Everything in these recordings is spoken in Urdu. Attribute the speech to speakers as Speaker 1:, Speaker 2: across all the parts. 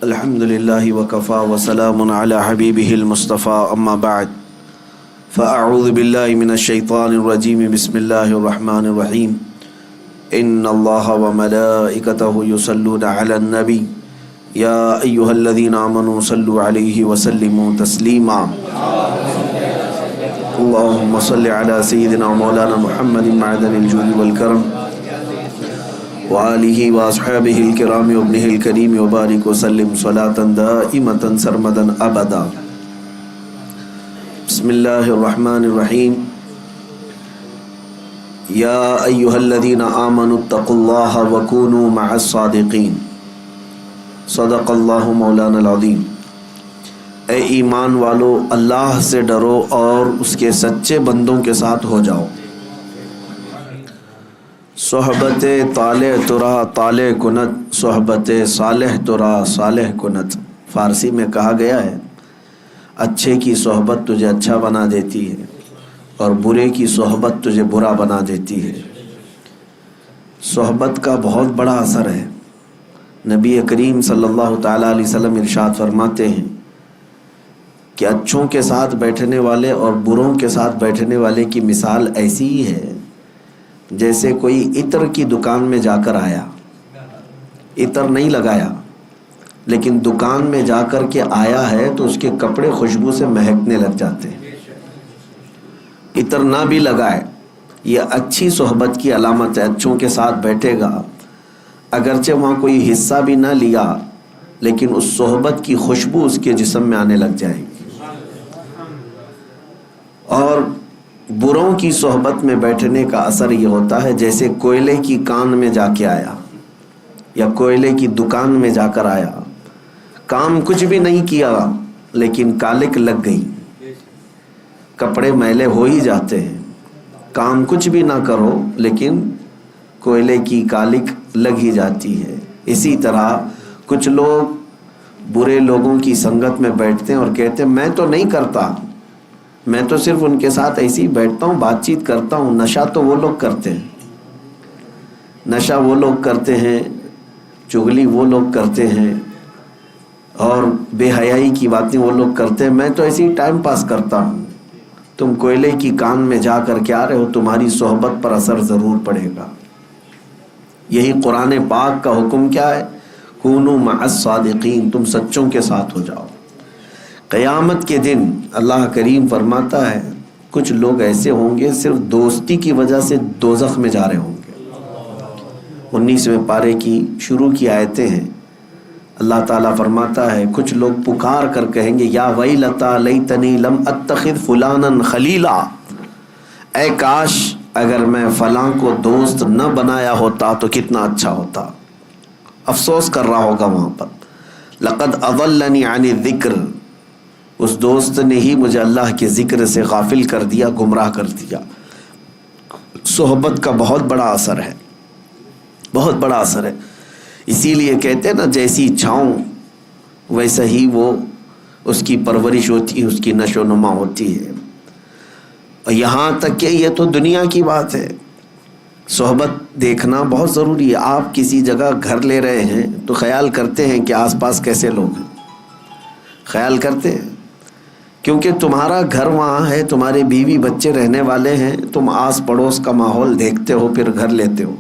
Speaker 1: الحمد لله وكفى وسلام على حبيبه المصطفى أما بعد فأعوذ بالله من الشيطان الرجيم بسم الله الرحمن الرحيم إن الله وملائكته يصلون على النبي يا أيها الذين آمنوا صلوا عليه وسلموا تسليما اللهم صل على سيدنا مولانا محمد معدن الجود والكرم وآلہ واصحابہ الکرام وابنہ الکریم وبارک وسلم صلاة دائمة سرمدا ابدا. بسم اللہ الرحمن الرحیم. یا ایہا الذین آمنوا اتقوا اللہ وکونوا مع الصادقین. صدق اللہ مولانا العظیم. اے ایمان والو، اللہ سے ڈرو اور اس کے سچے بندوں کے ساتھ ہو جاؤ. صحبت طالع ترا طالع کنت، صحبت صالح ترا صالح کنت. فارسی میں کہا گیا ہے اچھے کی صحبت تجھے اچھا بنا دیتی ہے اور برے کی صحبت تجھے برا بنا دیتی ہے. صحبت کا بہت بڑا اثر ہے. نبی کریم صلی اللہ تعالیٰ علیہ وسلم ارشاد فرماتے ہیں کہ اچھوں کے ساتھ بیٹھنے والے اور بروں کے ساتھ بیٹھنے والے کی مثال ایسی ہی ہے جیسے کوئی عطر کی دکان میں جا کر آیا، عطر نہیں لگایا لیکن دکان میں جا کر کے آیا ہے تو اس کے کپڑے خوشبو سے مہکنے لگ جاتے ہیں. عطر نہ بھی لگائے، یہ اچھی صحبت کی علامت ہے. اچھوں کے ساتھ بیٹھے گا، اگرچہ وہاں کوئی حصہ بھی نہ لیا لیکن اس صحبت کی خوشبو اس کے جسم میں آنے لگ جائے گی. اور بروں کی صحبت میں بیٹھنے کا اثر یہ ہوتا ہے جیسے کوئلے کی کان میں جا کے آیا یا کوئلے کی دکان میں جا کر آیا، کام کچھ بھی نہیں کیا لیکن کالک لگ گئی. کپڑے میلے ہو ہی جاتے ہیں، کام کچھ بھی نہ کرو لیکن کوئلے کی کالک لگ ہی جاتی ہے. اسی طرح کچھ لوگ برے لوگوں کی سنگت میں بیٹھتے ہیں اور کہتے ہیں میں تو نہیں کرتا، میں تو صرف ان کے ساتھ ایسے ہی بیٹھتا ہوں، بات چیت کرتا ہوں. نشہ تو وہ لوگ کرتے ہیں، نشہ وہ لوگ کرتے ہیں، چغلی وہ لوگ کرتے ہیں اور بے حیائی کی باتیں وہ لوگ کرتے ہیں. میں تو ایسے ہی ٹائم پاس کرتا ہوں. تم کوئلے کی کان میں جا کر کے آ رہے ہو، تمہاری صحبت پر اثر ضرور پڑے گا. یہی قرآن پاک کا حکم کیا ہے؟ کونوا مع الصادقین، تم سچوں کے ساتھ ہو جاؤ. قیامت کے دن اللہ کریم فرماتا ہے کچھ لوگ ایسے ہوں گے صرف دوستی کی وجہ سے دوزخ میں جا رہے ہوں گے. 19ویں پارے کی شروع کی آیتیں ہیں. اللہ تعالیٰ فرماتا ہے کچھ لوگ پکار کر کہیں گے یا ویلتا لیتنی لم اتخذ فلانا خلیلا، اے کاش اگر میں فلاں کو دوست نہ بنایا ہوتا تو کتنا اچھا ہوتا. افسوس کر رہا ہوگا وہاں پر. لقد اضلنی عن الذکر، اس دوست نے ہی مجھے اللہ کے ذکر سے غافل کر دیا، گمراہ کر دیا. صحبت کا بہت بڑا اثر ہے، بہت بڑا اثر ہے. اسی لیے کہتے ہیں نا جیسی چھاؤں ویسا ہی وہ اس کی پرورش ہوتی ہے، اس کی نشو و نما ہوتی ہے. اور یہاں تک کہ یہ تو دنیا کی بات ہے، صحبت دیکھنا بہت ضروری ہے. آپ کسی جگہ گھر لے رہے ہیں تو خیال کرتے ہیں کہ آس پاس کیسے لوگ ہیں، خیال کرتے ہیں کیونکہ تمہارا گھر وہاں ہے، تمہارے بیوی بچے رہنے والے ہیں، تم آس پڑوس کا ماحول دیکھتے ہو پھر گھر لیتے ہو.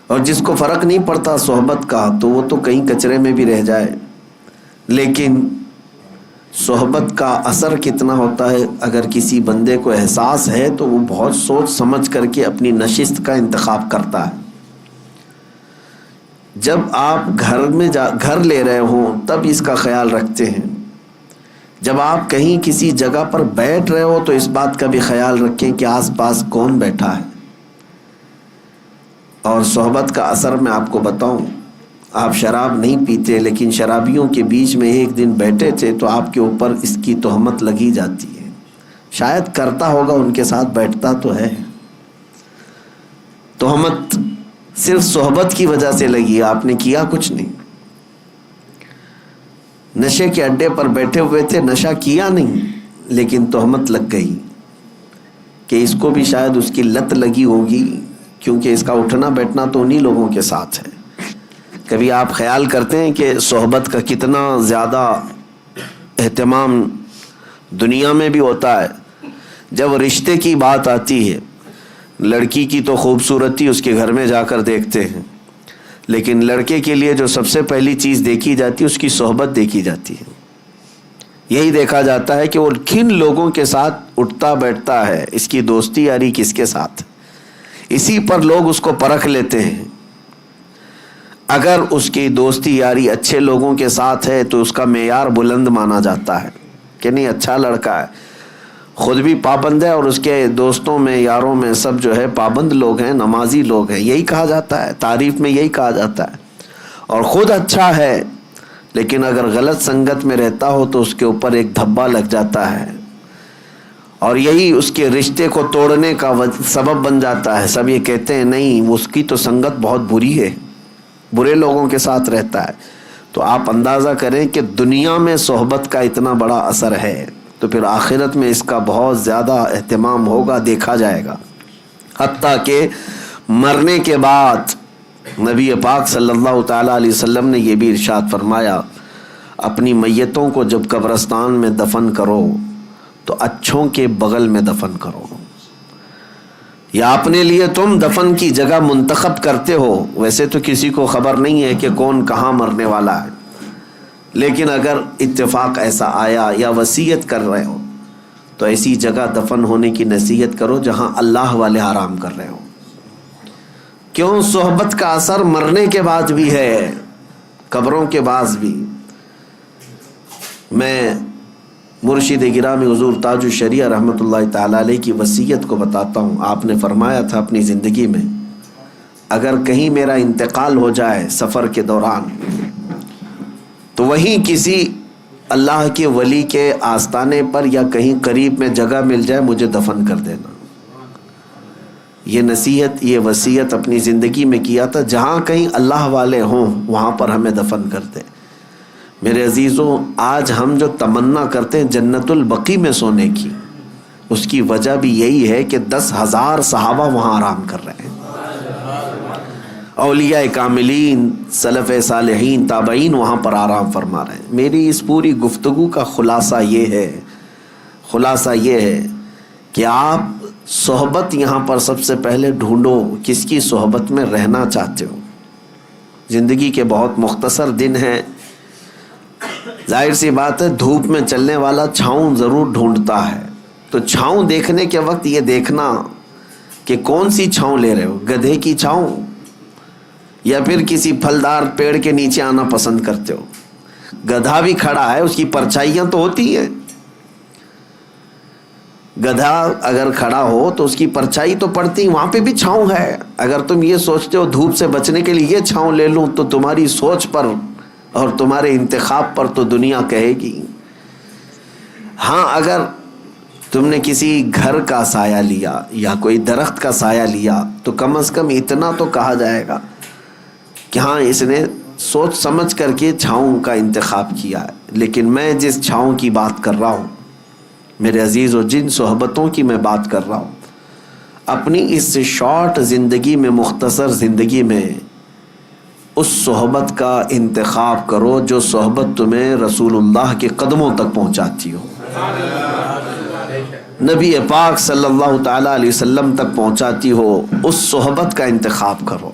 Speaker 1: اور جس کو فرق نہیں پڑتا صحبت کا تو وہ تو کہیں کچرے میں بھی رہ جائے. لیکن صحبت کا اثر کتنا ہوتا ہے، اگر کسی بندے کو احساس ہے تو وہ بہت سوچ سمجھ کر کے اپنی نشست کا انتخاب کرتا ہے. جب آپ گھر لے رہے ہوں تب اس کا خیال رکھتے ہیں. جب آپ کہیں کسی جگہ پر بیٹھ رہے ہو تو اس بات کا بھی خیال رکھیں کہ آس پاس کون بیٹھا ہے. اور صحبت کا اثر میں آپ کو بتاؤں، آپ شراب نہیں پیتے لیکن شرابیوں کے بیچ میں ایک دن بیٹھے تھے تو آپ کے اوپر اس کی تہمت لگی جاتی ہے. شاید کرتا ہوگا، ان کے ساتھ بیٹھتا تو ہے. تہمت صرف صحبت کی وجہ سے لگی، آپ نے کیا کچھ نہیں. نشے کے اڈے پر بیٹھے ہوئے تھے، نشہ کیا نہیں لیکن تہمت لگ گئی کہ اس کو بھی شاید اس کی لت لگی ہوگی کیونکہ اس کا اٹھنا بیٹھنا تو انہی لوگوں کے ساتھ ہے. کبھی آپ خیال کرتے ہیں کہ صحبت کا کتنا زیادہ اہتمام دنیا میں بھی ہوتا ہے؟ جب رشتے کی بات آتی ہے، لڑکی کی تو خوبصورتی اس کے گھر میں جا کر دیکھتے ہیں، لیکن لڑکے کے لیے جو سب سے پہلی چیز دیکھی جاتی ہے اس کی صحبت دیکھی جاتی ہے۔ یہی دیکھا جاتا ہے کہ وہ کن لوگوں کے ساتھ اٹھتا بیٹھتا ہے، اس کی دوستی یاری کس کے ساتھ، اسی پر لوگ اس کو پرکھ لیتے ہیں۔ اگر اس کی دوستی یاری اچھے لوگوں کے ساتھ ہے تو اس کا معیار بلند مانا جاتا ہے کہ نہیں اچھا لڑکا ہے، خود بھی پابند ہے اور اس کے دوستوں میں یاروں میں سب جو ہے پابند لوگ ہیں، نمازی لوگ ہیں، یہی کہا جاتا ہے، تعریف میں یہی کہا جاتا ہے۔ اور خود اچھا ہے لیکن اگر غلط سنگت میں رہتا ہو تو اس کے اوپر ایک دھبا لگ جاتا ہے اور یہی اس کے رشتے کو توڑنے کا سبب بن جاتا ہے۔ سب یہ کہتے ہیں نہیں اس کی تو سنگت بہت بری ہے، برے لوگوں کے ساتھ رہتا ہے۔ تو آپ اندازہ کریں کہ دنیا میں صحبت کا اتنا بڑا اثر ہے تو پھر آخرت میں اس کا بہت زیادہ اہتمام ہوگا، دیکھا جائے گا۔ حتیٰ کہ مرنے کے بعد نبی پاک صلی اللہ تعالیٰ علیہ وسلم نے یہ بھی ارشاد فرمایا، اپنی میتوں کو جب قبرستان میں دفن کرو تو اچھوں کے بغل میں دفن کرو، یا اپنے لیے تم دفن کی جگہ منتخب کرتے ہو، ویسے تو کسی کو خبر نہیں ہے کہ کون کہاں مرنے والا ہے، لیکن اگر اتفاق ایسا آیا یا وصیت کر رہے ہو تو ایسی جگہ دفن ہونے کی نصیحت کرو جہاں اللہ والے آرام کر رہے ہو۔ کیوں؟ صحبت کا اثر مرنے کے بعد بھی ہے، قبروں کے بعد بھی۔ میں مرشد گرامی حضور تاج الشریعہ رحمۃ اللہ تعالی علیہ کی وصیت کو بتاتا ہوں۔ آپ نے فرمایا تھا اپنی زندگی میں، اگر کہیں میرا انتقال ہو جائے سفر کے دوران تو وہیں کسی اللہ کے ولی کے آستانے پر یا کہیں قریب میں جگہ مل جائے مجھے دفن کر دینا۔ یہ نصیحت، یہ وصیت اپنی زندگی میں کیا تھا، جہاں کہیں اللہ والے ہوں وہاں پر ہمیں دفن کر دیں۔ میرے عزیزوں، آج ہم جو تمنا کرتے ہیں جنت البقیع میں سونے کی، اس کی وجہ بھی یہی ہے کہ 10,000 صحابہ وہاں آرام کر رہے ہیں، اولیاء کاملین، سلف صالحین، تابعین وہاں پر آرام فرما رہے ہیں۔ میری اس پوری گفتگو کا خلاصہ یہ ہے کہ آپ صحبت یہاں پر سب سے پہلے ڈھونڈو، کس کی صحبت میں رہنا چاہتے ہو۔ زندگی کے بہت مختصر دن ہیں، ظاہر سی بات ہے دھوپ میں چلنے والا چھاؤں ضرور ڈھونڈتا ہے، تو چھاؤں دیکھنے کے وقت یہ دیکھنا کہ کون سی چھاؤں لے رہے ہو، گدھے کی چھاؤں یا پھر کسی پھلدار پیڑ کے نیچے آنا پسند کرتے ہو۔ گدھا بھی کھڑا ہے، اس کی پرچھائیاں تو ہوتی ہیں، گدھا اگر کھڑا ہو تو اس کی پرچھائی تو پڑتی، وہاں پہ بھی چھاؤں ہے۔ اگر تم یہ سوچتے ہو دھوپ سے بچنے کے لیے یہ چھاؤں لے لوں تو تمہاری سوچ پر اور تمہارے انتخاب پر تو دنیا کہے گی۔ ہاں، اگر تم نے کسی گھر کا سایہ لیا یا کوئی درخت کا سایہ لیا تو کم از کم اتنا تو کہا جائے گا کہ ہاں اس نے سوچ سمجھ کر کے چھاؤں کا انتخاب کیا ہے۔ لیکن میں جس چھاؤں کی بات کر رہا ہوں میرے عزیزو، جن صحبتوں کی میں بات کر رہا ہوں، اپنی اس شارٹ زندگی میں، مختصر زندگی میں اس صحبت کا انتخاب کرو جو صحبت تمہیں رسول اللہ کے قدموں تک پہنچاتی ہو، نبی پاک صلی اللہ تعالی علیہ وسلم تک پہنچاتی ہو، اس صحبت کا انتخاب کرو۔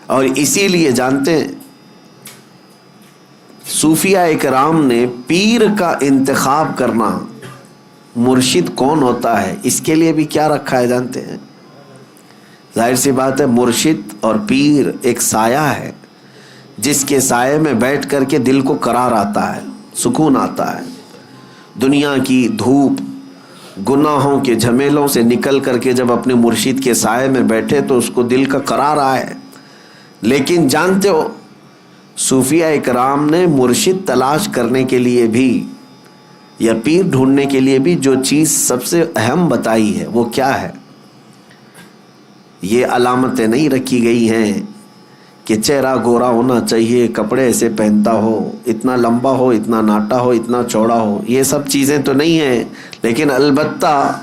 Speaker 1: اور اسی لیے جانتے ہیں صوفیاء کرام نے پیر کا انتخاب کرنا، مرشد کون ہوتا ہے اس کے لیے بھی کیا رکھا ہے جانتے ہیں؟ ظاہر سی بات ہے مرشد اور پیر ایک سایہ ہے جس کے سائے میں بیٹھ کر کے دل کو قرار آتا ہے، سکون آتا ہے۔ دنیا کی دھوپ، گناہوں کے جھمیلوں سے نکل کر کے جب اپنے مرشد کے سائے میں بیٹھے تو اس کو دل کا قرار آئے۔ لیکن جانتے ہو صوفیاء کرام نے مرشد تلاش کرنے کے لیے بھی یا پیر ڈھونڈنے کے لیے بھی جو چیز سب سے اہم بتائی ہے وہ کیا ہے؟ یہ علامتیں نہیں رکھی گئی ہیں کہ چہرہ گورا ہونا چاہیے، کپڑے ایسے پہنتا ہو، اتنا لمبا ہو، اتنا ناٹا ہو، اتنا چوڑا ہو، یہ سب چیزیں تو نہیں ہیں۔ لیکن البتہ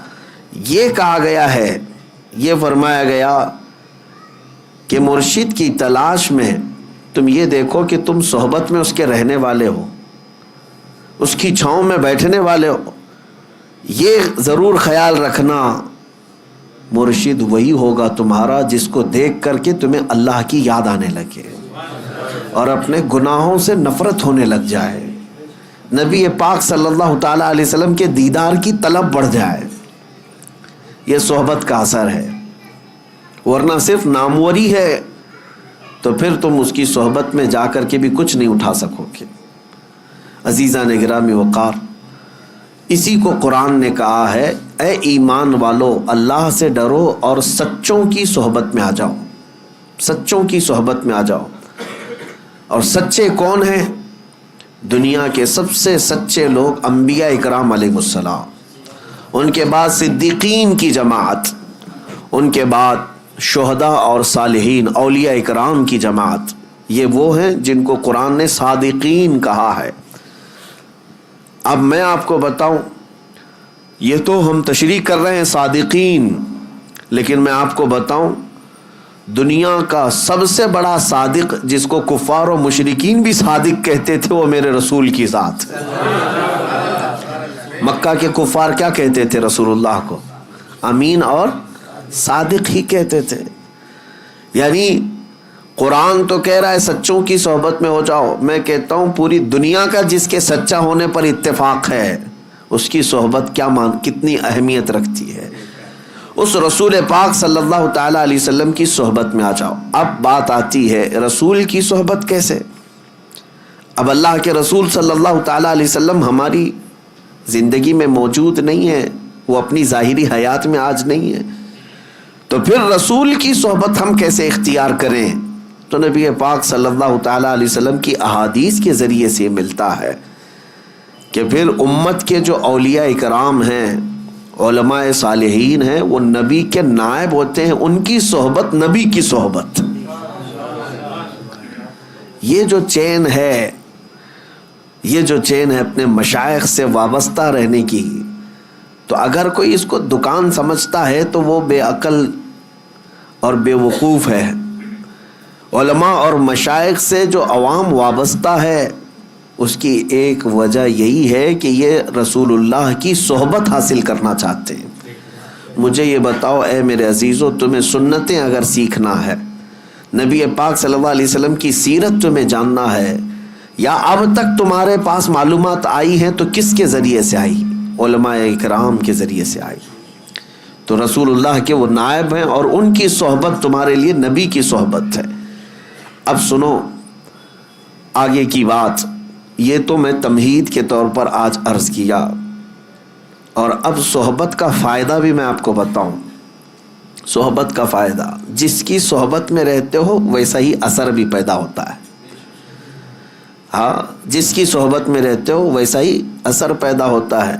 Speaker 1: یہ کہا گیا ہے، یہ فرمایا گیا کہ مرشد کی تلاش میں تم یہ دیکھو کہ تم صحبت میں اس کے رہنے والے ہو، اس کی چھاؤں میں بیٹھنے والے ہو. یہ ضرور خیال رکھنا، مرشد وہی ہوگا تمہارا جس کو دیکھ کر کے تمہیں اللہ کی یاد آنے لگے اور اپنے گناہوں سے نفرت ہونے لگ جائے، نبی پاک صلی اللہ تعالی علیہ وسلم کے دیدار کی طلب بڑھ جائے. یہ صحبت کا اثر ہے، ورنہ صرف ناموری ہے تو پھر تم اس کی صحبت میں جا کر کے بھی کچھ نہیں اٹھا سکو گے. عزیزان گرامی وقار، اسی کو قرآن نے کہا ہے، اے ایمان والو اللہ سے ڈرو اور سچوں کی صحبت میں آ جاؤ. سچوں کی صحبت میں آ جاؤ. اور سچے کون ہیں؟ دنیا کے سب سے سچے لوگ انبیاء اکرام علیہ السلام، ان کے بعد صدیقین کی جماعت، ان کے بعد شہداء اور صالحین اولیاء اکرام کی جماعت. یہ وہ ہیں جن کو قرآن نے صادقین کہا ہے. اب میں آپ کو بتاؤں، یہ تو ہم تشریح کر رہے ہیں صادقین، لیکن میں آپ کو بتاؤں دنیا کا سب سے بڑا صادق جس کو کفار و مشرکین بھی صادق کہتے تھے وہ میرے رسول کی ذات. مکہ کے کفار کیا کہتے تھے رسول اللہ کو؟ امین اور صادق ہی کہتے تھے. یعنی قرآن تو کہہ رہا ہے سچوں کی صحبت میں ہو جاؤ. میں کہتا ہوں پوری دنیا کا جس کے سچا ہونے پر اتفاق ہے اس کی صحبت کتنی اہمیت رکھتی ہے. اس رسول پاک صلی اللہ تعالی علیہ وسلم کی صحبت میں آ جاؤ. اب بات آتی ہے رسول کی صحبت کیسے؟ اب اللہ کے رسول صلی اللہ تعالی علیہ وسلم ہماری زندگی میں موجود نہیں ہے، وہ اپنی ظاہری حیات میں آج نہیں ہے، تو پھر رسول کی صحبت ہم کیسے اختیار کریں؟ تو نبی پاک صلی اللہ تعالی علیہ وسلم کی احادیث کے ذریعے سے ملتا ہے کہ پھر امت کے جو اولیاء اکرام ہیں، علماء صالحین ہیں، وہ نبی کے نائب ہوتے ہیں. ان کی صحبت نبی کی صحبت. یہ جو چین ہے، یہ جو چین ہے اپنے مشائخ سے وابستہ رہنے کی، تو اگر کوئی اس کو دکان سمجھتا ہے تو وہ بے عقل اور بے وقوف ہے. علماء اور مشائخ سے جو عوام وابستہ ہے اس کی ایک وجہ یہی ہے کہ یہ رسول اللہ کی صحبت حاصل کرنا چاہتے ہیں. مجھے یہ بتاؤ اے میرے عزیزو، تمہیں سنتیں اگر سیکھنا ہے، نبی پاک صلی اللہ علیہ وسلم کی سیرت تمہیں جاننا ہے، یا اب تک تمہارے پاس معلومات آئی ہیں تو کس کے ذریعے سے آئی؟ علماء اکرام کے ذریعے سے آئی. تو رسول اللہ کے وہ نائب ہیں اور ان کی صحبت تمہارے لیے نبی کی صحبت ہے. اب سنو آگے کی بات. یہ تو میں تمہید کے طور پر آج عرض کیا، اور اب صحبت کا فائدہ بھی میں آپ کو بتاؤں. صحبت کا فائدہ، جس کی صحبت میں رہتے ہو ویسا ہی اثر بھی پیدا ہوتا ہے. ہاں، جس کی صحبت میں رہتے ہو ویسا ہی اثر پیدا ہوتا ہے.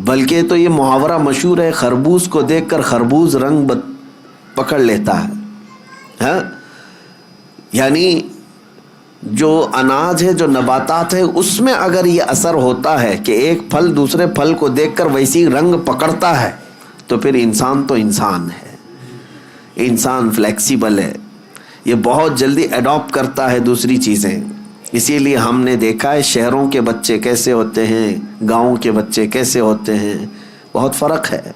Speaker 1: بلکہ تو یہ محاورہ مشہور ہے، خربوز کو دیکھ کر خربوز رنگ پکڑ لیتا ہے. ہاں، یعنی جو اناج ہے، جو نباتات ہے، اس میں اگر یہ اثر ہوتا ہے کہ ایک پھل دوسرے پھل کو دیکھ کر ویسی رنگ پکڑتا ہے، تو پھر انسان تو انسان ہے. انسان فلیکسیبل ہے، یہ بہت جلدی اڈاپٹ کرتا ہے دوسری چیزیں. اسی لیے ہم نے دیکھا ہے شہروں کے بچے کیسے ہوتے ہیں، گاؤں کے بچے کیسے ہوتے ہیں، بہت فرق ہے.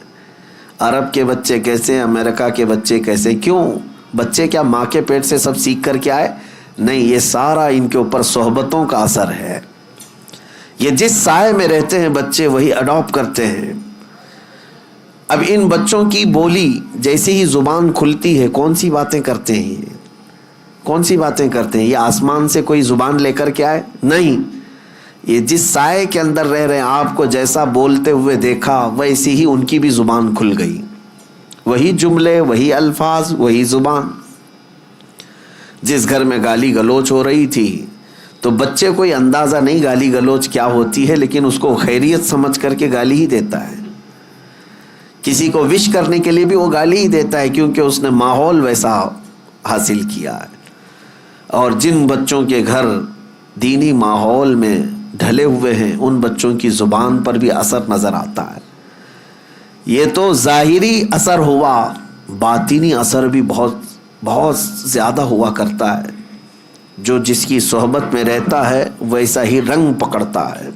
Speaker 1: عرب کے بچے کیسے، امریکہ کے بچے کیسے. کیوں؟ بچے کیا ماں کے پیٹ سے سب سیکھ کر کے آئے؟ نہیں، یہ سارا ان کے اوپر صحبتوں کا اثر ہے. یہ جس سائے میں رہتے ہیں بچے وہی اڈاپٹ کرتے ہیں. اب ان بچوں کی بولی جیسے ہی زبان کھلتی ہے کون سی باتیں کرتے ہیں، کون سی باتیں کرتے ہیں؟ یہ آسمان سے کوئی زبان لے کر کے آئے؟ نہیں، یہ جس سائے کے اندر رہ رہے ہیں، آپ کو جیسا بولتے ہوئے دیکھا ویسی ہی ان کی بھی زبان کھل گئی. وہی جملے، وہی الفاظ، وہی زبان. جس گھر میں گالی گلوچ ہو رہی تھی تو بچے کوئی اندازہ نہیں گالی گلوچ کیا ہوتی ہے، لیکن اس کو خیریت سمجھ کر کے گالی ہی دیتا ہے. کسی کو وش کرنے کے لیے بھی وہ گالی ہی دیتا ہے، کیونکہ اس نے ماحول ویسا حاصل کیا ہے. اور جن بچوں کے گھر دینی ماحول میں ڈھلے ہوئے ہیں ان بچوں کی زبان پر بھی اثر نظر آتا ہے. یہ تو ظاہری اثر ہوا، باطنی اثر بھی بہت بہت زیادہ ہوا کرتا ہے. جو جس کی صحبت میں رہتا ہے ویسا ہی رنگ پکڑتا ہے،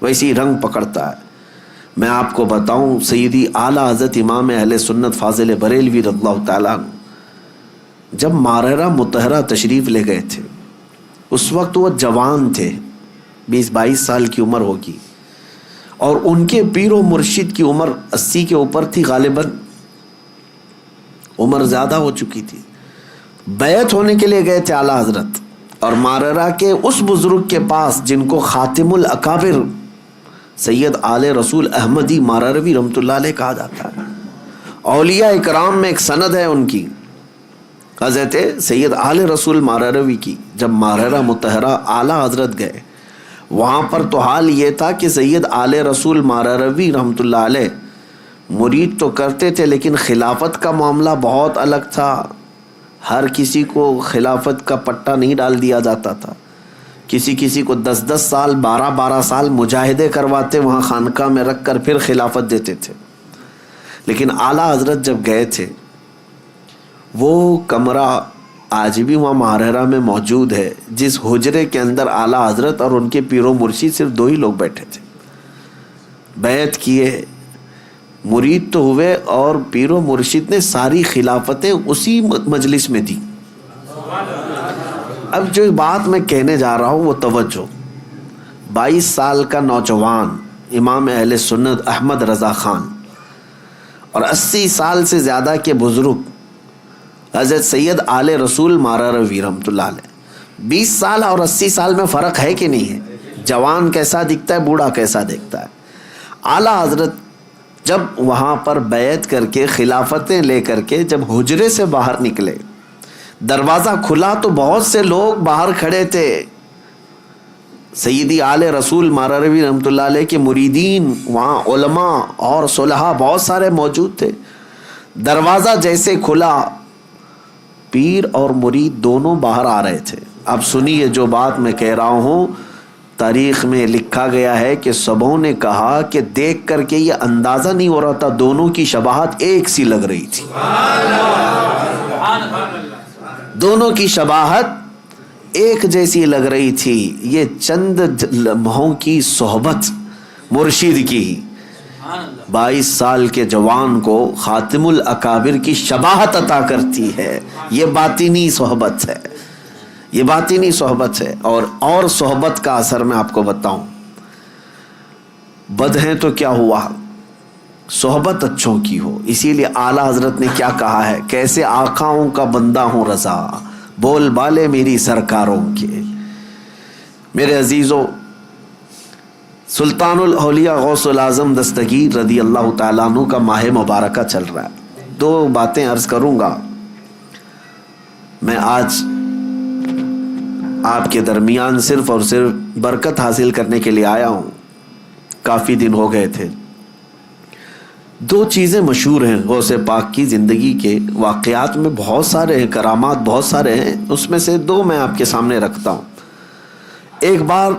Speaker 1: ویسی رنگ پکڑتا ہے۔ میں آپ کو بتاؤں، سیدی اعلیٰ حضرت امام اہل سنت فاضل بریلوی رضی اللہ تعالیٰ عنہ جب ماررہ مطہرہ تشریف لے گئے تھے، اس وقت وہ جوان تھے، 20-22 سال کی عمر ہوگی، اور ان کے پیر و مرشد کی عمر 80 کے اوپر تھی، غالباً عمر زیادہ ہو چکی تھی۔ بیعت ہونے کے لیے گئے تھے اعلیٰ حضرت، اور ماررہ کے اس بزرگ کے پاس جن کو خاتم الاکابر سید آل رسول احمدی مارروی رحمۃ اللہ علیہ کہا جاتا ہے، اولیاء اکرام میں ایک سند ہے ان کی، حضرت سید آل رسول مارروی کی۔ جب ماررہ مطہرہ اعلیٰ حضرت گئے، وہاں پر تو حال یہ تھا کہ سید آل رسول مارروی رحمۃ اللہ علیہ مرید تو کرتے تھے، لیکن خلافت کا معاملہ بہت الگ تھا۔ ہر کسی کو خلافت کا پٹا نہیں ڈال دیا جاتا تھا، کسی کو 10 سال 12 سال مجاہدے کرواتے وہاں خانقاہ میں رکھ کر پھر خلافت دیتے تھے۔ لیکن اعلیٰ حضرت جب گئے تھے، وہ کمرہ آج بھی وہاں ماررہ میں موجود ہے، جس حجرے کے اندر اعلیٰ حضرت اور ان کے پیر و مرشد صرف 2 ہی لوگ بیٹھے تھے۔ بیعت کیے، مرید تو ہوئے، اور پیر و مرشد نے ساری خلافتیں اسی مجلس میں دی۔ اب جو بات میں کہنے جا رہا ہوں وہ توجہ، 22 سال کا نوجوان امام اہل سنت احمد رضا خان اور 80 سال سے زیادہ کے بزرگ حضرت سید آل رسول مارروی رحمۃ اللہ علیہ، 20 سال اور 80 سال میں فرق ہے کہ نہیں ہے؟ جوان کیسا دکھتا ہے، بوڑھا کیسا دکھتا ہے۔ اعلیٰ حضرت جب وہاں پر بیعت کر کے خلافتیں لے کر کے جب حجرے سے باہر نکلے، دروازہ کھلا تو بہت سے لوگ باہر کھڑے تھے، سیدی آل رسول مارروی رحمۃ اللہ علیہ کے مریدین، وہاں علماء اور صلحاء بہت سارے موجود تھے۔ دروازہ جیسے کھلا، پیر اور مرید دونوں باہر آ رہے تھے۔ اب سنیے جو بات میں کہہ رہا ہوں، تاریخ میں لکھا گیا ہے کہ سبوں نے کہا کہ دیکھ کر کے یہ اندازہ نہیں ہو رہا تھا، دونوں کی شباہت ایک سی لگ رہی تھی، دونوں کی شباہت ایک جیسی لگ رہی تھی۔ یہ چند لمحوں کی صحبت مرشد کی 22 سال کے جوان کو خاتم الاکابر کی شباہت عطا کرتی ہے۔ یہ باطنی صحبت ہے، یہ باطنی صحبت ہے۔ اور صحبت کا اثر میں آپ کو بتاؤں، بد ہیں تو کیا ہوا، صحبت اچھوں کی ہو۔ اسی لیے اعلیٰ حضرت نے کیا کہا ہے، کیسے آقاؤں کا بندہ ہوں رضا، بول بالے میری سرکاروں کے۔ میرے عزیزو، سلطان الاولیاء غوث العظم دستگیر رضی اللہ تعالیٰ عنہ کا ماہ مبارکہ چل رہا ہے۔ 2 باتیں عرض کروں گا۔ میں آج آپ کے درمیان صرف اور صرف برکت حاصل کرنے کے لیے آیا ہوں، کافی دن ہو گئے تھے۔ 2 چیزیں مشہور ہیں غوث پاک کی زندگی کے واقعات میں، بہت سارے ہیں، کرامات بہت سارے ہیں، اس میں سے 2 میں آپ کے سامنے رکھتا ہوں۔ ایک بار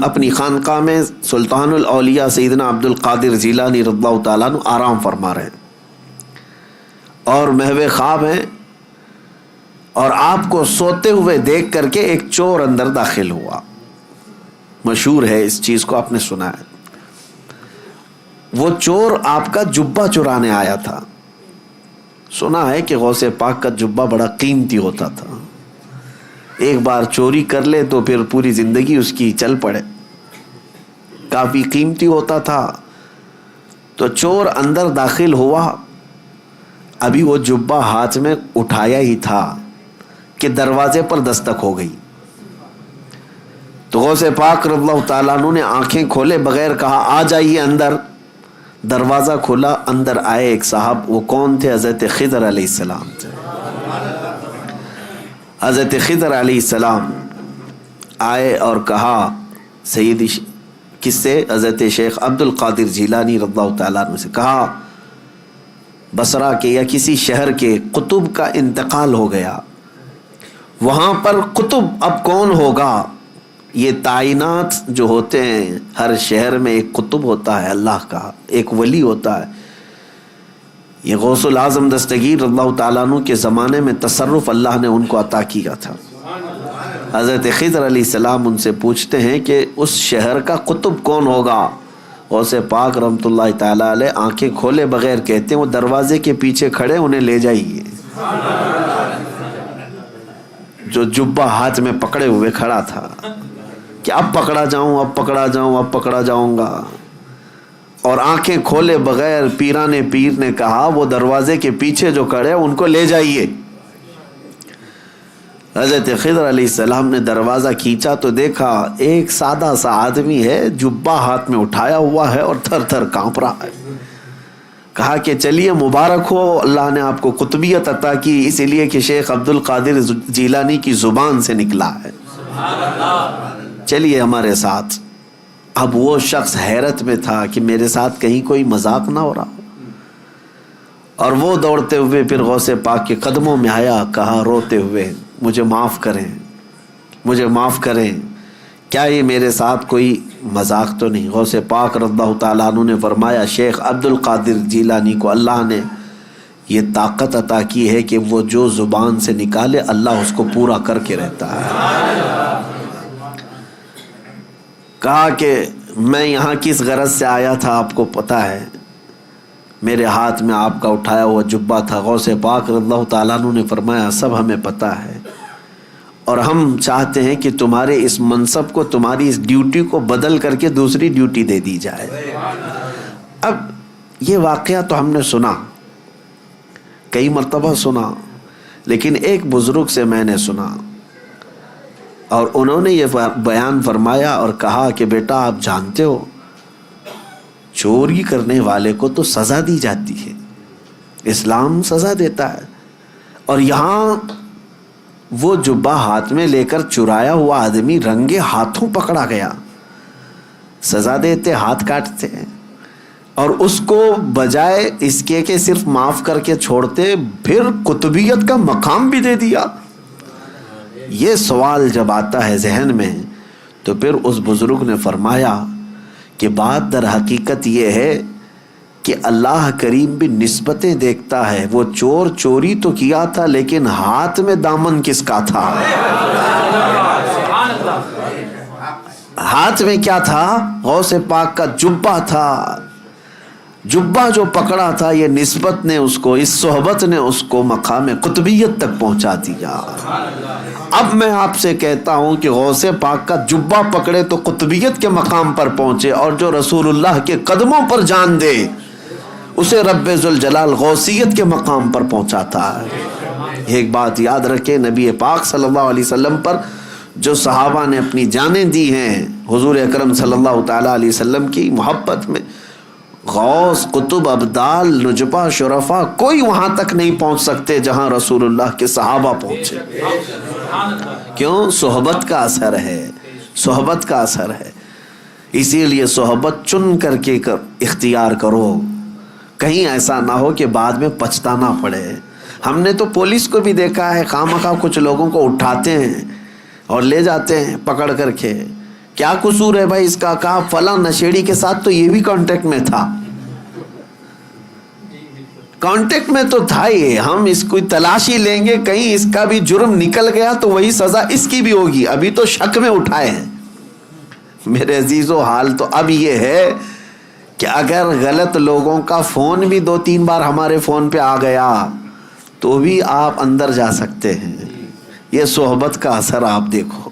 Speaker 1: اپنی خانقاہ میں سلطان الاولیاء سیدنا عبد القادر جیلانی رضی اللہ تعالیٰ عنہ آرام فرما رہے ہیں اور محو خواب ہیں، اور آپ کو سوتے ہوئے دیکھ کر کے ایک چور اندر داخل ہوا۔ مشہور ہے، اس چیز کو آپ نے سنا ہے۔ وہ چور آپ کا جبہ چرانے آیا تھا۔ سنا ہے کہ غوث پاک کا جبہ بڑا قیمتی ہوتا تھا، ایک بار چوری کر لے تو پھر پوری زندگی اس کی چل پڑے، کافی قیمتی ہوتا تھا۔ تو چور اندر داخل ہوا، ابھی وہ جبہ ہاتھ میں اٹھایا ہی تھا کہ دروازے پر دستک ہو گئی۔ تو غوث پاک رضی اللہ تعالیٰ عنہ نے آنکھیں کھولے بغیر کہا آ جائیے اندر۔ دروازہ کھولا، اندر آئے ایک صاحب۔ وہ کون تھے؟ حضرت خضر علیہ السلام تھے۔ حضرت خضر علیہ السلام آئے اور کہا سیدی، کس سے؟ حضرت شیخ عبد القادر جیلانی رضی اللہ تعالیٰ عنہ سے کہا بصرہ کے یا کسی شہر کے قطب کا انتقال ہو گیا، وہاں پر قطب اب کون ہوگا؟ یہ تعینات جو ہوتے ہیں، ہر شہر میں ایک قطب ہوتا ہے اللہ کا، ایک ولی ہوتا ہے۔ یہ غوث العظم دستگیر رضی اللہ تعالیٰ عنہ کے زمانے میں تصرف اللہ نے ان کو عطا کیا تھا۔ حضرت خضر علیہ السلام ان سے پوچھتے ہیں کہ اس شہر کا قطب کون ہوگا؟ غوث پاک رحمۃ اللہ تعالیٰ علیہ آنکھیں کھولے بغیر کہتے ہیں وہ دروازے کے پیچھے کھڑے، انہیں لے جائیے۔ جو جبہ ہاتھ میں پکڑے ہوئے کھڑا تھا کہ اب پکڑا جاؤں، اب پکڑا جاؤں، اب پکڑا جاؤں گا، اور آنکھیں کھولے بغیر پیران پیر نے کہا وہ دروازے کے پیچھے جو کھڑے ان کو لے جائیے۔ حضرت خضر علیہ السلام نے دروازہ کھینچا تو دیکھا ایک سادہ سا آدمی ہے، جبہ ہاتھ میں اٹھایا ہوا ہے اور تھر تھر کانپ رہا ہے۔ کہا کہ چلیے مبارک ہو، اللہ نے آپ کو قطبیت عطا کی، اسی لیے کہ شیخ عبد القادر جیلانی کی زبان سے نکلا ہے، چلیے ہمارے ساتھ۔ اب وہ شخص حیرت میں تھا کہ میرے ساتھ کہیں کوئی مذاق نہ ہو رہا، اور وہ دوڑتے ہوئے پھر غوث پاک کے قدموں میں آیا، کہا روتے ہوئے مجھے معاف کریں، مجھے معاف کریں، کیا یہ میرے ساتھ کوئی مذاق تو نہیں؟ غوث پاک رضی اللہ تعالیٰ عنہ نے فرمایا شیخ عبد القادر جیلانی کو اللہ نے یہ طاقت عطا کی ہے کہ وہ جو زبان سے نکالے اللہ اس کو پورا کر کے رہتا ہے۔ کہا کہ میں یہاں کس غرض سے آیا تھا آپ کو پتہ ہے؟ میرے ہاتھ میں آپ کا اٹھایا ہوا جبہ تھا۔ غوث پاک رضی اللہ تعالیٰ عنہ نے فرمایا سب ہمیں پتہ ہے، اور ہم چاہتے ہیں کہ تمہارے اس منصب کو، تمہاری اس ڈیوٹی کو بدل کر کے دوسری ڈیوٹی دے دی جائے۔ اب یہ واقعہ تو ہم نے سنا، کئی مرتبہ سنا، لیکن ایک بزرگ سے میں نے سنا، اور انہوں نے یہ بیان فرمایا اور کہا کہ بیٹا آپ جانتے ہو چوری کرنے والے کو تو سزا دی جاتی ہے، اسلام سزا دیتا ہے، اور یہاں وہ جبہ ہاتھ میں لے کر چرایا ہوا آدمی رنگے ہاتھوں پکڑا گیا، سزا دیتے ہاتھ کاٹتے ہیں، اور اس کو بجائے اس کے کہ صرف معاف کر کے چھوڑتے پھر قطبیت کا مقام بھی دے دیا۔ یہ سوال جب آتا ہے ذہن میں تو پھر اس بزرگ نے فرمایا کہ بات در حقیقت یہ ہے کہ اللہ کریم بھی نسبتیں دیکھتا ہے، وہ چور چوری تو کیا تھا لیکن ہاتھ میں دامن کس کا تھا؟ ہاتھ میں کیا تھا؟ غوث پاک کا جبہ تھا، جبہ جو پکڑا تھا یہ نسبت نے اس کو، اس صحبت نے اس کو مقام قطبیت تک پہنچا دیا۔ اب میں آپ سے کہتا ہوں کہ غوث پاک کا جبہ پکڑے تو قطبیت کے مقام پر پہنچے، اور جو رسول اللہ کے قدموں پر جان دے اسے رب ذوالجلال غوثیت کے مقام پر پہنچاتا ہے۔ ایک بات یاد رکھیں، نبی پاک صلی اللہ علیہ وسلم پر جو صحابہ نے اپنی جانیں دی ہیں حضور اکرم صلی اللہ تعالیٰ علیہ وسلم کی محبت میں، غوث، قطب، ابدال، نجبہ، شرفا کوئی وہاں تک نہیں پہنچ سکتے جہاں رسول اللہ کے صحابہ پہنچے۔ کیوں؟ صحبت کا اثر ہے، صحبت کا اثر ہے، اسی لیے صحبت چن کر کے اختیار کرو، کہیں ایسا نہ ہو کہ بعد میں پچھتانا پڑے۔ ہم نے تو پولیس کو بھی دیکھا ہے خواہ مخواہ کچھ لوگوں کو اٹھاتے ہیں اور لے جاتے ہیں پکڑ کر کے، کیا قصور ہے بھائی اس کا؟ کہا فلاں نشیڑی کے ساتھ تو یہ بھی کانٹیکٹ میں تھا، کانٹیکٹ میں تو تھا ہی، ہم اس کو تلاشی لیں گے، کہیں اس کا بھی جرم نکل گیا تو وہی سزا اس کی بھی ہوگی، ابھی تو شک میں اٹھائے ہیں۔ میرے عزیزو حال تو اب یہ ہے کہ اگر غلط لوگوں کا فون بھی 2-3 بار ہمارے فون پہ آ گیا تو بھی آپ اندر جا سکتے ہیں۔ یہ صحبت کا اثر آپ دیکھو،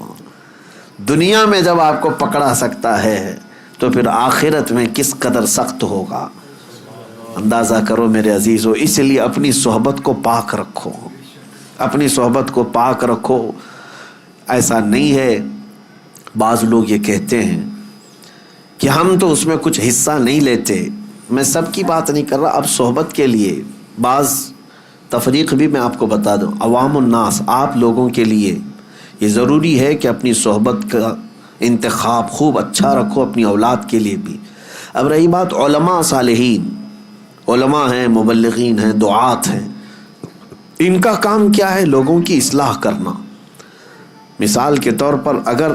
Speaker 1: دنیا میں جب آپ کو پکڑا سکتا ہے تو پھر آخرت میں کس قدر سخت ہوگا، اندازہ کرو میرے عزیزو۔ اس لیے اپنی صحبت کو پاک رکھو، اپنی صحبت کو پاک رکھو۔ ایسا نہیں ہے، بعض لوگ یہ کہتے ہیں کہ ہم تو اس میں کچھ حصہ نہیں لیتے، میں سب کی بات نہیں کر رہا، اب صحبت کے لیے بعض تفریق بھی میں آپ کو بتا دوں، عوام الناس، آپ لوگوں کے لیے یہ ضروری ہے کہ اپنی صحبت کا انتخاب خوب اچھا رکھو، اپنی اولاد کے لیے بھی۔ اب رہی بات علماء صالحین، علماء ہیں، مبلغین ہیں، دعات ہیں، ان کا کام کیا ہے؟ لوگوں کی اصلاح کرنا۔ مثال کے طور پر اگر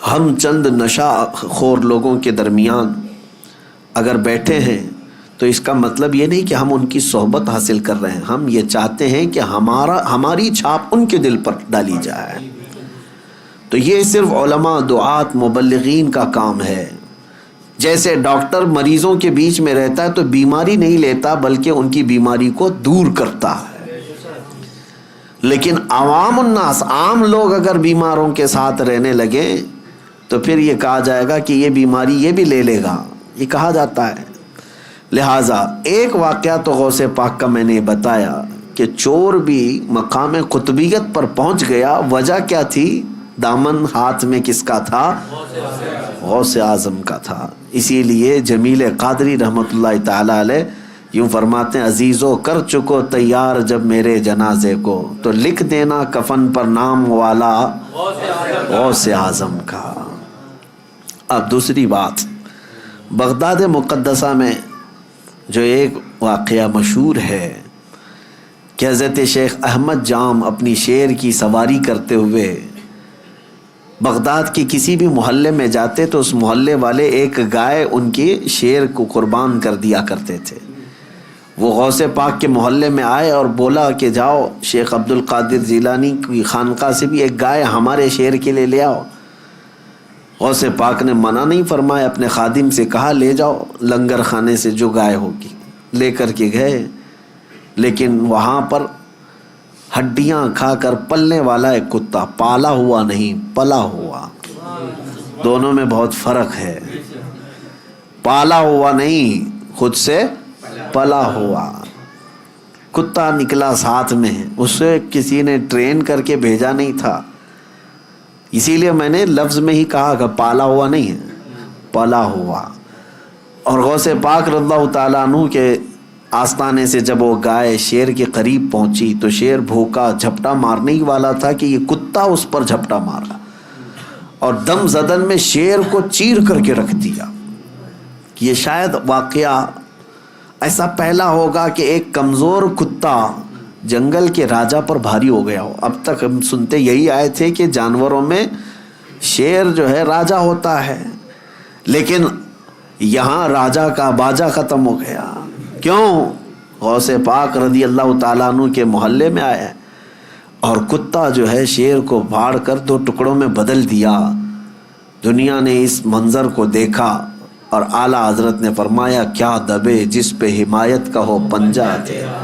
Speaker 1: ہم چند نشہ خور لوگوں کے درمیان اگر بیٹھے ہیں تو اس کا مطلب یہ نہیں کہ ہم ان کی صحبت حاصل کر رہے ہیں، ہم یہ چاہتے ہیں کہ ہماری چھاپ ان کے دل پر ڈالی جائے۔ تو یہ صرف علماء، دعات، مبلغین کا کام ہے۔ جیسے ڈاکٹر مریضوں کے بیچ میں رہتا ہے تو بیماری نہیں لیتا بلکہ ان کی بیماری کو دور کرتا ہے، لیکن عوام الناس، عام لوگ اگر بیماروں کے ساتھ رہنے لگے تو پھر یہ کہا جائے گا کہ یہ بیماری یہ بھی لے لے گا، یہ کہا جاتا ہے۔ لہٰذا ایک واقعہ تو غوث پاک کا میں نے بتایا کہ چور بھی مقام قطبیت پر پہنچ گیا، وجہ کیا تھی؟ دامن ہاتھ میں کس کا تھا؟ غوث اعظم کا تھا۔ اسی لیے جمیل قادری رحمۃ اللہ تعالی علیہ یوں فرماتے ہیں، عزیزو کر چکو تیار جب میرے جنازے کو، تو لکھ دینا کفن پر نام والا غوث اعظم کا۔ اب دوسری بات، بغداد مقدسہ میں جو ایک واقعہ مشہور ہے کہ حضرت شیخ احمد جام اپنی شیر کی سواری کرتے ہوئے بغداد کے کسی بھی محلے میں جاتے تو اس محلے والے ایک گائے ان کے شیر کو قربان کر دیا کرتے تھے۔ وہ غوث پاک کے محلے میں آئے اور بولا کہ جاؤ شیخ عبد القادر جیلانی کی خانقاہ سے بھی ایک گائے ہمارے شیر کے لیے لے آؤ۔ غوث پاک نے منع نہیں فرمایا، اپنے خادم سے کہا لے جاؤ لنگر خانے سے جو گائے ہوگی، لے کر کے گئے، لیکن وہاں پر ہڈیاں کھا کر پلنے والا ایک کتا، پالا ہوا نہیں پلا ہوا، دونوں میں بہت فرق ہے۔ پالا ہوا نہیں، خود سے پلا ہوا کتا نکلا ساتھ میں، اسے کسی نے ٹرین کر کے بھیجا نہیں تھا، اسی لیے میں نے لفظ میں ہی کہا کہ پالا ہوا نہیں ہے، پلا ہوا۔ اور غوث پاک رضی اللہ تعالیٰ عنہ کے آستانے سے جب وہ گائے شیر کے قریب پہنچی تو شیر بھوکا جھپٹا مارنے ہی والا تھا کہ یہ کتا اس پر جھپٹا مارا اور دم زدن میں شیر کو چیر کر کے رکھ دیا۔ یہ شاید واقعہ ایسا پہلا ہوگا کہ ایک کمزور کتا جنگل کے راجا پر بھاری ہو گیا ہو۔ اب تک ہم سنتے یہی آئے تھے کہ جانوروں میں شیر جو ہے راجا ہوتا ہے، لیکن یہاں راجا کا باجا ختم ہو گیا۔ کیوں؟ غوث پاک رضی اللہ تعالیٰ عنہ کے محلے میں آیا اور کتا جو ہے شیر کو پھاڑ کر 2 ٹکڑوں میں بدل دیا۔ دنیا نے اس منظر کو دیکھا اور اعلیٰ حضرت نے فرمایا کیا دبے جس پہ حمایت کا ہو پنجہ تیرا،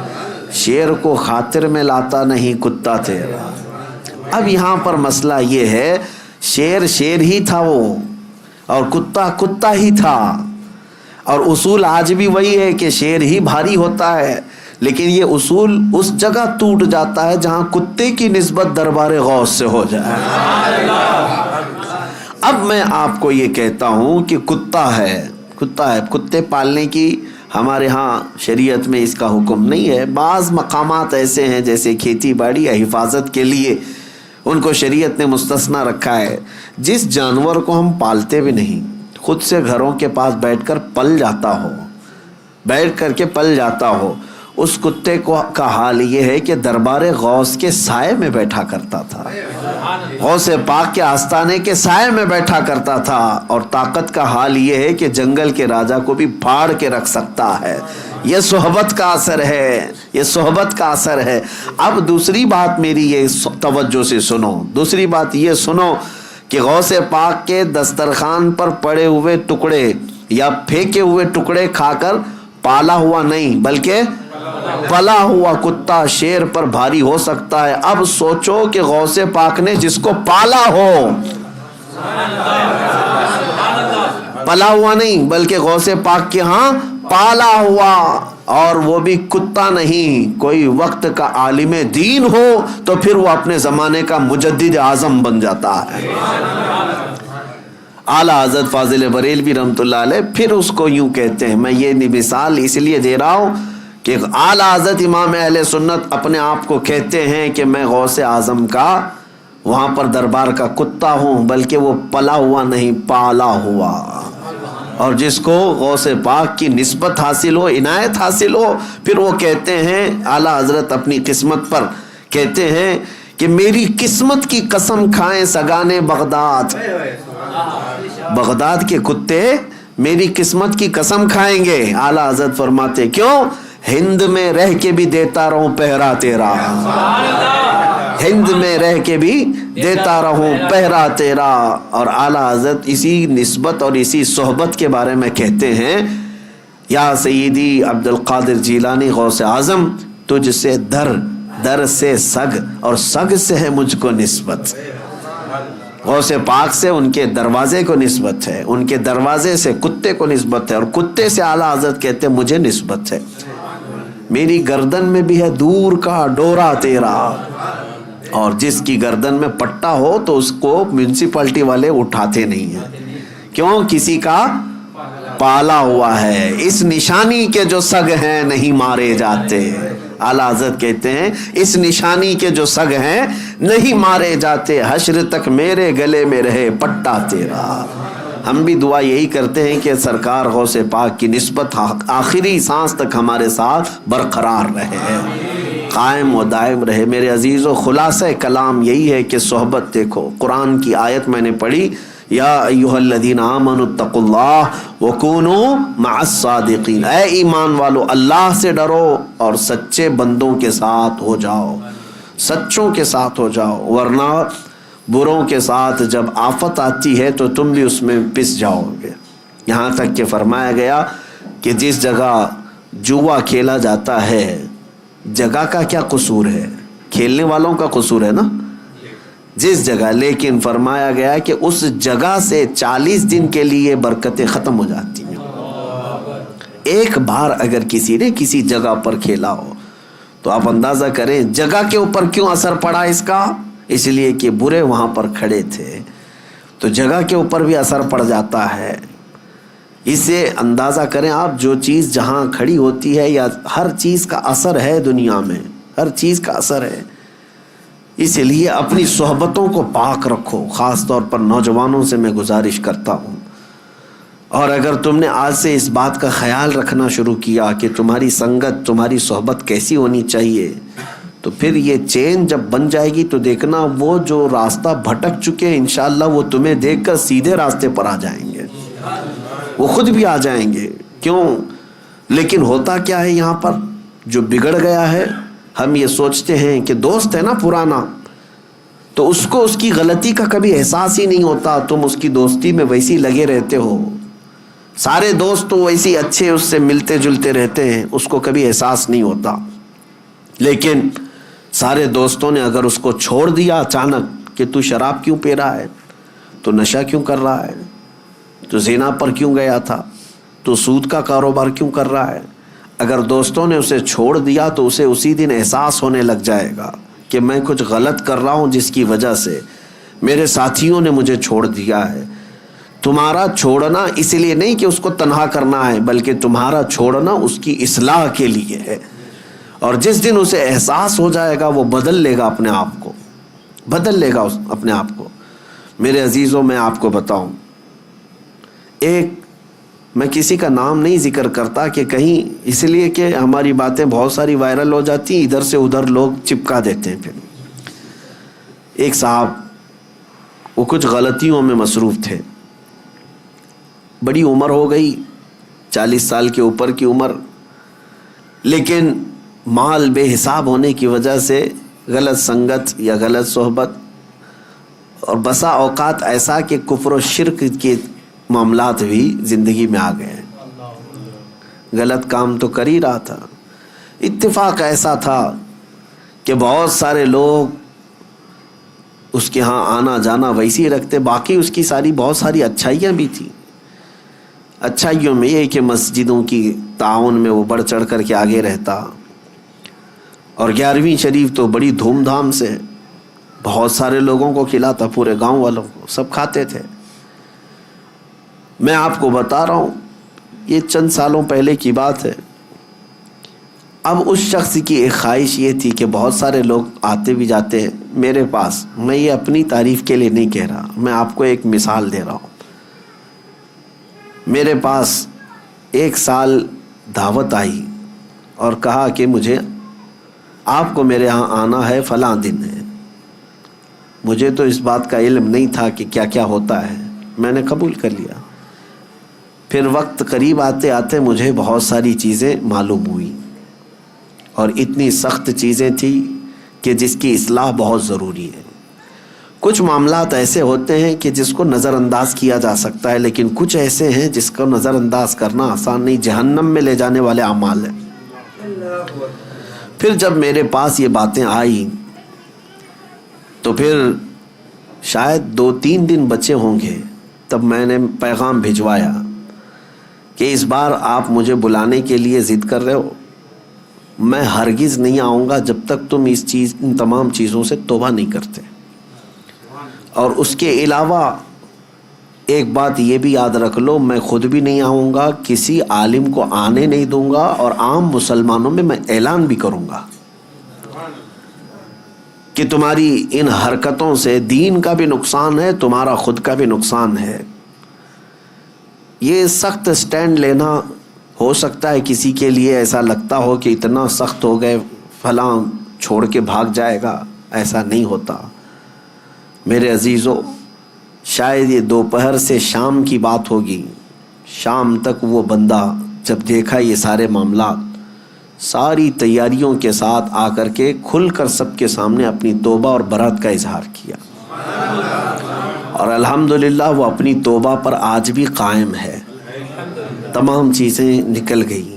Speaker 1: شیر کو خاطر میں لاتا نہیں کتا تیرا۔ اب یہاں پر مسئلہ یہ ہے، شیر شیر ہی تھا وہ اور کتا کتا ہی تھا، اور اصول آج بھی وہی ہے کہ شیر ہی بھاری ہوتا ہے، لیکن یہ اصول اس جگہ ٹوٹ جاتا ہے جہاں کتے کی نسبت دربار غوث سے ہو جائے۔ اب میں آپ کو یہ کہتا ہوں کہ کتا ہے، کتے پالنے کی ہمارے ہاں شریعت میں اس کا حکم نہیں ہے۔ بعض مقامات ایسے ہیں جیسے کھیتی باڑی یا حفاظت کے لیے ان کو شریعت نے مستثنا رکھا ہے۔ جس جانور کو ہم پالتے بھی نہیں، خود سے گھروں کے پاس بیٹھ کر پل جاتا ہو، اس کتے کا حال یہ ہے کہ دربار غوث کے سائے میں بیٹھا کرتا تھا، غوث پاک کے آستانے کے سائے میں بیٹھا کرتا تھا، اور طاقت کا حال یہ ہے کہ جنگل کے راجا کو بھی پھاڑ کے رکھ سکتا ہے۔ یہ صحبت کا اثر ہے، یہ صحبت کا اثر ہے۔ اب دوسری بات میری یہ توجہ سے سنو، دوسری بات یہ سنو کہ غوث پاک کے دسترخوان پر پڑے ہوئے ٹکڑے یا پھینکے ہوئے ٹکڑے کھا کر پالا ہوا نہیں بلکہ پلا ہوا کتا شیر پر بھاری ہو سکتا ہے۔ اب سوچو کہ غوث پاک نے جس کو پالا ہو، پلا ہوا نہیں بلکہ غوث پاک کے ہاں پالا ہوا، اور وہ بھی کتا نہیں، کوئی وقت کا عالم دین ہو تو پھر وہ اپنے زمانے کا مجدد اعظم بن جاتا ہے۔ اعلیٰ حضرت فاضل بریلوی رحمۃ اللہ علیہ پھر اس کو یوں کہتے ہیں، میں یہ مثال اس لیے دے رہا ہوں کہ اعلیٰ حضرت امام اہل سنت اپنے آپ کو کہتے ہیں کہ میں غوث اعظم کا وہاں پر دربار کا کتا ہوں، بلکہ وہ پلا ہوا نہیں پالا ہوا۔ اور جس کو غوث پاک کی نسبت حاصل ہو، عنایت حاصل ہو، پھر وہ کہتے ہیں اعلیٰ حضرت اپنی قسمت پر کہتے ہیں کہ میری قسمت کی قسم کھائیں سگانے بغداد، بغداد کے کتے میری قسمت کی قسم کھائیں گے. اعلیٰ حضرت فرماتے کیوں؟ ہند میں رہ کے بھی دیتا رہوں پہرا تیرا، ہند میں رہ کے بھی دیتا رہوں پہرا تیرا. اور اعلیٰ حضرت اسی نسبت اور اسی صحبت کے بارے میں کہتے ہیں، یا سیدی عبد القادر جیلانی غوث اعظم، تجھ سے در سے سگ اور سگ سے ہے مجھ کو نسبت. غوث پاک سے ان کے دروازے کو نسبت ہے، ان کے دروازے سے کتے کو نسبت ہے، اور کتے سے اعلیٰ حضرت کہتے ہیں مجھے نسبت ہے. میری گردن میں بھی ہے دور کا ڈورا تیرا. اور جس کی گردن میں پٹا ہو تو اس کو میونسپلٹی والے اٹھاتے نہیں ہیں، کیوں؟ کسی کا پالا ہوا ہے. اس نشانی کے جو سگ ہیں نہیں مارے جاتے. اعلیٰ حضرت کہتے ہیں اس نشانی کے جو سگ ہیں نہیں مارے جاتے. حشر تک میرے گلے میں رہے پٹا تیرا. ہم بھی دعا یہی کرتے ہیں کہ سرکار غوث پاک کی نسبت آخری سانس تک ہمارے ساتھ برقرار رہے، قائم و دائم رہے. میرے عزیزو، خلاصہ کلام یہی ہے کہ صحبت دیکھو. قرآن کی آیت میں نے پڑھی، یا ایھا الذین آمنوا اتقوا اللہ وکونوا مع الصادقین. اے ایمان والو، اللہ سے ڈرو اور سچے بندوں کے ساتھ ہو جاؤ، سچوں کے ساتھ ہو جاؤ، ورنہ بروں کے ساتھ جب آفت آتی ہے تو تم بھی اس میں پس جاؤ گے. یہاں تک کہ فرمایا گیا کہ جس جگہ جوا کھیلا جاتا ہے، جگہ کا کیا قصور ہے؟ کھیلنے والوں کا قصور ہے نا، جس جگہ. لیکن فرمایا گیا کہ اس جگہ سے 40 دن کے لیے برکتیں ختم ہو جاتی ہیں. ایک بار اگر کسی نے کسی جگہ پر کھیلا ہو تو آپ اندازہ کریں جگہ کے اوپر کیوں اثر پڑا اس کا. اس لیے کہ برے وہاں پر کھڑے تھے، تو جگہ کے اوپر بھی اثر پڑ جاتا ہے. اسے اندازہ کریں آپ، جو چیز جہاں کھڑی ہوتی ہے، یا ہر چیز کا اثر ہے دنیا میں، ہر چیز کا اثر ہے. اس لیے اپنی صحبتوں کو پاک رکھو. خاص طور پر نوجوانوں سے میں گزارش کرتا ہوں. اور اگر تم نے آج سے اس بات کا خیال رکھنا شروع کیا کہ تمہاری سنگت، تمہاری صحبت کیسی ہونی چاہیے، تو پھر یہ چین جب بن جائے گی تو دیکھنا وہ جو راستہ بھٹک چکے ہیں انشاءاللہ وہ تمہیں دیکھ کر سیدھے راستے پر آ جائیں گے، وہ خود بھی آ جائیں گے. کیوں؟ لیکن ہوتا کیا ہے یہاں پر جو بگڑ گیا ہے، ہم یہ سوچتے ہیں کہ دوست ہے نا پرانا، تو اس کو اس کی غلطی کا کبھی احساس ہی نہیں ہوتا. تم اس کی دوستی میں ویسی لگے رہتے ہو، سارے دوست تو ویسی اچھے اس سے ملتے جلتے رہتے ہیں، اس کو کبھی احساس نہیں ہوتا. لیکن سارے دوستوں نے اگر اس کو چھوڑ دیا اچانک کہ تو شراب کیوں پی رہا ہے، تو نشہ کیوں کر رہا ہے، تو زنا پر کیوں گیا تھا، تو سود کا کاروبار کیوں کر رہا ہے، اگر دوستوں نے اسے چھوڑ دیا تو اسے اسی دن احساس ہونے لگ جائے گا کہ میں کچھ غلط کر رہا ہوں جس کی وجہ سے میرے ساتھیوں نے مجھے چھوڑ دیا ہے. تمہارا چھوڑنا اس لیے نہیں کہ اس کو تنہا کرنا ہے، بلکہ تمہارا چھوڑنا اس کی اصلاح کے لیے ہے. اور جس دن اسے احساس ہو جائے گا وہ بدل لے گا اپنے آپ کو، بدل لے گا اپنے آپ کو. میرے عزیزوں، میں آپ کو بتاؤں، میں کسی کا نام نہیں ذکر کرتا کہ کہیں، اس لیے کہ ہماری باتیں بہت ساری وائرل ہو جاتی ہیں، ادھر سے ادھر لوگ چپکا دیتے ہیں. پھر ایک صاحب وہ کچھ غلطیوں میں مصروف تھے، بڑی عمر ہو گئی، 40 سال کے اوپر کی عمر، لیکن مال بے حساب ہونے کی وجہ سے غلط سنگت یا غلط صحبت، اور بسا اوقات ایسا کہ کفر و شرک کے معاملات بھی زندگی میں آ گئے. غلط کام تو کر ہی رہا تھا. اتفاق ایسا تھا کہ بہت سارے لوگ اس کے ہاں آنا جانا ویسے ہی رکھتے، باقی اس کی بہت ساری اچھائیاں بھی تھیں. اچھائیوں میں یہ کہ مسجدوں کی تعاون میں وہ بڑھ چڑھ کر کے آگے رہتا، اور 11ویں شریف تو بڑی دھوم دھام سے بہت سارے لوگوں کو کھلاتا، پورے گاؤں والوں کو، سب کھاتے تھے. میں آپ کو بتا رہا ہوں یہ چند سالوں پہلے کی بات ہے. اب اس شخص کی ایک خواہش یہ تھی کہ بہت سارے لوگ آتے بھی جاتے ہیں میرے پاس، میں یہ اپنی تعریف کے لیے نہیں کہہ رہا، میں آپ کو ایک مثال دے رہا ہوں. میرے پاس ایک سال دعوت آئی اور کہا کہ مجھے آپ کو میرے ہاں آنا ہے، فلاں دن ہے. مجھے تو اس بات کا علم نہیں تھا کہ کیا کیا ہوتا ہے، میں نے قبول کر لیا. پھر وقت قریب آتے آتے مجھے بہت ساری چیزیں معلوم ہوئی، اور اتنی سخت چیزیں تھیں کہ جس کی اصلاح بہت ضروری ہے۔ کچھ معاملات ایسے ہوتے ہیں کہ جس کو نظر انداز کیا جا سکتا ہے، لیکن کچھ ایسے ہیں جس کو نظر انداز کرنا آسان نہیں، جہنم میں لے جانے والے اعمال ہیں۔ پھر جب میرے پاس یہ باتیں آئیں تو پھر شاید 2-3 دن بچے ہوں گے، تب میں نے پیغام بھجوایا کہ اس بار آپ مجھے بلانے کے لیے ضد کر رہے ہو، میں ہرگز نہیں آؤں گا جب تک تم ان تمام چیزوں سے توبہ نہیں کرتے۔ اور اس کے علاوہ ایک بات یہ بھی یاد رکھ لو، میں خود بھی نہیں آؤں گا، کسی عالم کو آنے نہیں دوں گا، اور عام مسلمانوں میں اعلان بھی کروں گا کہ تمہاری ان حرکتوں سے دین کا بھی نقصان ہے، تمہارا خود کا بھی نقصان ہے۔ یہ سخت سٹینڈ لینا ہو سکتا ہے کسی کے لیے ایسا لگتا ہو کہ اتنا سخت ہو گئے فلاں چھوڑ کے بھاگ جائے گا، ایسا نہیں ہوتا میرے عزیزو۔ شاید یہ دوپہر سے شام کی بات ہوگی، شام تک وہ بندہ جب دیکھا یہ سارے معاملات، ساری تیاریوں کے ساتھ آ کر کے کھل کر سب کے سامنے اپنی توبہ اور برات کا اظہار کیا، اور الحمدللہ وہ اپنی توبہ پر آج بھی قائم ہے، تمام چیزیں نکل گئی۔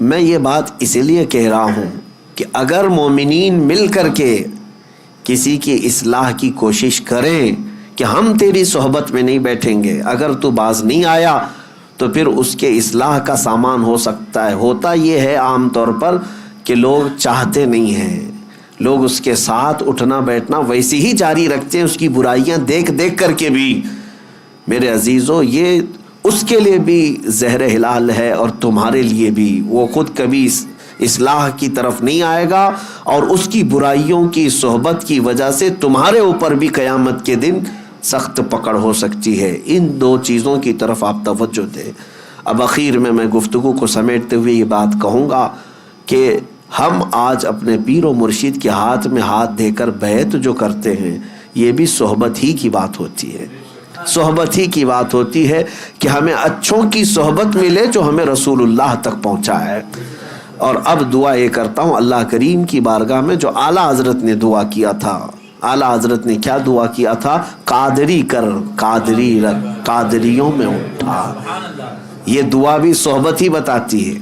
Speaker 1: میں یہ بات اسی لیے کہہ رہا ہوں کہ اگر مومنین مل کر کے کسی کی اصلاح کی کوشش کریں کہ ہم تیری صحبت میں نہیں بیٹھیں گے، اگر تو باز نہیں آیا تو پھر اس کے اصلاح کا سامان ہو سکتا ہے۔ ہوتا یہ ہے عام طور پر کہ لوگ چاہتے نہیں ہیں، لوگ اس کے ساتھ اٹھنا بیٹھنا ویسے ہی جاری رکھتے ہیں، اس کی برائیاں دیکھ دیکھ کر کے بھی۔ میرے عزیزو، یہ اس کے لیے بھی زہر ہلال ہے اور تمہارے لیے بھی۔ وہ خود کبھی اصلاح کی طرف نہیں آئے گا، اور اس کی برائیوں کی صحبت کی وجہ سے تمہارے اوپر بھی قیامت کے دن سخت پکڑ ہو سکتی ہے۔ ان 2 چیزوں کی طرف آپ توجہ دیں۔ اب اخیر میں گفتگو کو سمیٹتے ہوئے یہ بات کہوں گا کہ ہم آج اپنے پیر و مرشد کے ہاتھ میں ہاتھ دے کر بیعت جو کرتے ہیں، یہ بھی صحبت ہی کی بات ہوتی ہے، صحبت ہی کی بات ہوتی ہے کہ ہمیں اچھوں کی صحبت ملے جو ہمیں رسول اللہ تک پہنچائے۔ اور اب دعا یہ کرتا ہوں اللہ کریم کی بارگاہ میں، جو اعلیٰ حضرت نے دعا کیا تھا، اعلیٰ حضرت نے کیا دعا کیا تھا؟ قادری کر، قادری رکھ، قادریوں میں اٹھا۔ یہ دعا بھی صحبت ہی بتاتی ہے،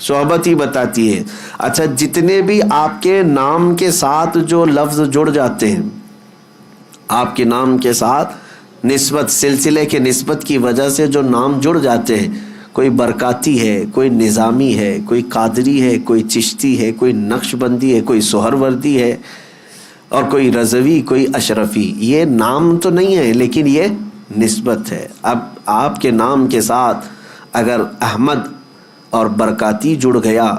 Speaker 1: صحبت ہی بتاتی ہے۔ اچھا، جتنے بھی آپ کے نام کے ساتھ جو لفظ جڑ جاتے ہیں، آپ کے نام کے ساتھ نسبت، سلسلے کے نسبت کی وجہ سے جو نام جڑ جاتے ہیں، کوئی برکاتی ہے، کوئی نظامی ہے، کوئی قادری ہے، کوئی چشتی ہے، کوئی نقش بندی ہے، کوئی سہروردی ہے، اور کوئی رضوی، کوئی اشرفی، یہ نام تو نہیں ہے لیکن یہ نسبت ہے۔ اب آپ کے نام کے ساتھ اگر احمد اور برکاتی جڑ گیا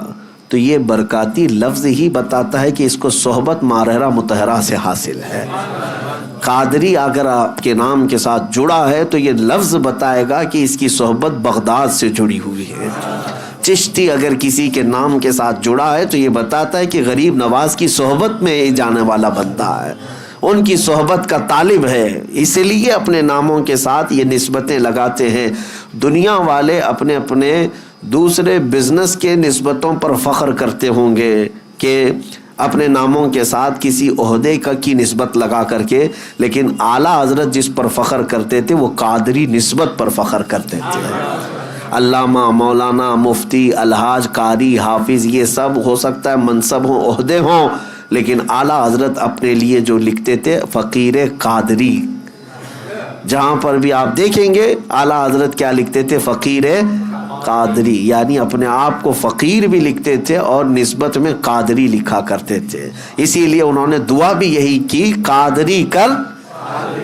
Speaker 1: تو یہ برکاتی لفظ ہی بتاتا ہے کہ اس کو صحبت ماہرہ مطہرہ سے حاصل ہے۔ قادری اگر آپ کے نام کے ساتھ جڑا ہے تو یہ لفظ بتائے گا کہ اس کی صحبت بغداد سے جڑی ہوئی ہے۔ چشتی اگر کسی کے نام کے ساتھ جڑا ہے تو یہ بتاتا ہے کہ غریب نواز کی صحبت میں جانے والا بندہ ہے، ان کی صحبت کا طالب ہے، اسی لیے اپنے ناموں کے ساتھ یہ نسبتیں لگاتے ہیں۔ دنیا والے اپنے اپنے دوسرے بزنس کے نسبتوں پر فخر کرتے ہوں گے کہ اپنے ناموں کے ساتھ کسی عہدے کی نسبت لگا کر کے، لیکن اعلیٰ حضرت جس پر فخر کرتے تھے وہ قادری نسبت پر فخر کرتے تھے۔ علامہ، مولانا، مفتی، الحاج، قاری، حافظ، یہ سب ہو سکتا ہے منصب ہوں، عہدے ہوں، لیکن اعلیٰ حضرت اپنے لیے جو لکھتے تھے فقیر قادری۔ جہاں پر بھی آپ دیکھیں گے اعلیٰ حضرت کیا لکھتے تھے؟ فقیر قادری، یعنی اپنے آپ کو فقیر بھی لکھتے تھے اور نسبت میں قادری لکھا کرتے تھے۔ اسی لیے انہوں نے دعا بھی یہی کی، قادری کر،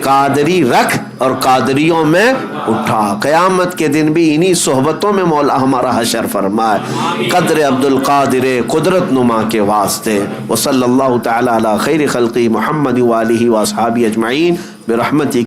Speaker 1: قادری رکھ، اور قادریوں میں اٹھا۔ قیامت کے دن بھی انہی صحبتوں میں مولا ہمارا حشر فرمائے، قدر عبد القادر قدرت نما کے واسطے۔ وصلی اللہ تعالی علی خیر خلقی محمد وآلہ واصحابہ اجمعین برحمتہ۔